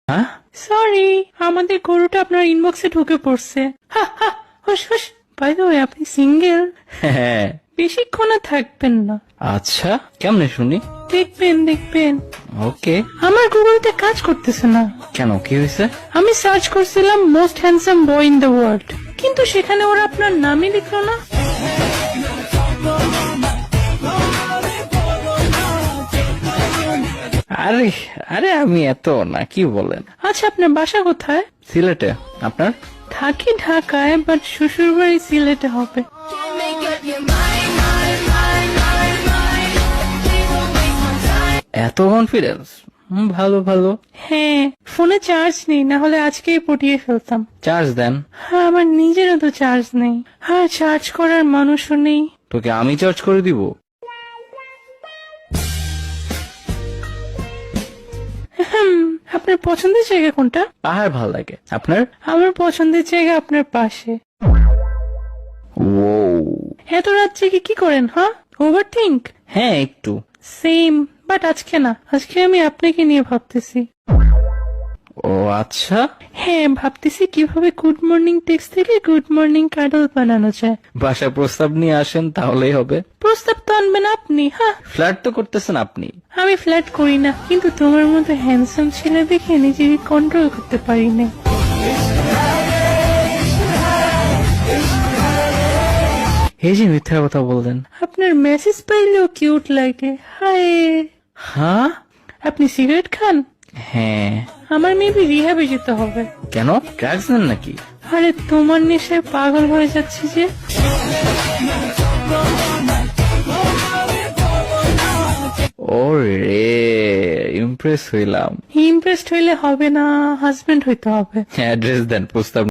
হ্যাঁ, সরি, আমাদের গরুটা আপনার ইনবক্সে ঢুকে পড়ছে। হা হা, হুস হুস। বাই দ্য ওয়ে, আপনি সিঙ্গেল? হ্যাঁ। বেশিক্ষণ আর থাকবেন না। আচ্ছা, কেমনে শুনি? দেখবেন দেখবেন। ওকে। আমার গুগলতে কাজ করতেছে না। কেন, কি হয়েছে? আমি সার্চ করছিলাম most handsome boy in the world, কিন্তু সেখানে ওরা আপনার নামই লিখলো না। আরে আরে, আমি এত না, কি বলেন? আচ্ছা, আপনার বাসা কোথায়? সিলেটে। আপনার? থাকি ঢাকায়, বাট শ্বশুর বাড়ি সিলেটে হবে। এত কনফিডেন্স? ভালো ভালো। হ্যাঁ, ফোনে চার্জ নেই, না হলে আজকেই পটিয়ে ফেলতাম। চার্জ দেন। হ্যাঁ, আমার নিজেরও তো চার্জ নেই, আর চার্জ করার মানুষও নেই। তোকে আমি চার্জ করে দিব? আপনার পছন্দের জায়গা কোনটা? পাহাড় ভাল লাগে। আপনার? আমার পছন্দের জায়গা আপনার পাশে। ও, এত রাত জেগে কি করেন, হ্যাঁ? Over think? হ্যাঁ একটু। সেম, বাট আজকে না, আজকে আমি আপনাকে নিয়ে ভাবতেছি। ও আচ্ছা। হ্যাঁ, ভাবতেছি কিভাবে গুড মর্নিং টেক্সট থেকে গুড মর্নিং কার্ডল বানানো যায়। বাসা প্রস্তাব নিয়ে আসেন, তাহলেই হবে। প্রস্তাব তো আনবেন আপনি, হ্যাঁ? ফ্ল্যাট তো করতেছেন আপনি। আমি ফ্ল্যাট করি না, কিন্তু তোমার মতো হ্যান্ডসাম ছেলে দেখে নিজেকে কন্ট্রোল করতে পারি না। এই যে মিথ্যা কথা বললেন। আপনার মেসেজ পাইলেও কিউট লাগে। হায়। হ্যাঁ। আপনি সিগারেট খান? হ্যাঁ। আমার মেবি রিহ্যাবে যেতে হবে। কেন, ড্রাগস নেন নাকি? আরে তোমার নেশায় পাগল হয়ে যাচ্ছে যে। ও রে, ইমপ্রেস হইলাম। ইমপ্রেসড হইলে হবে না, হাজবেন্ড হইতে হবে। অ্যাড্রেস দেন, প্রস্তাব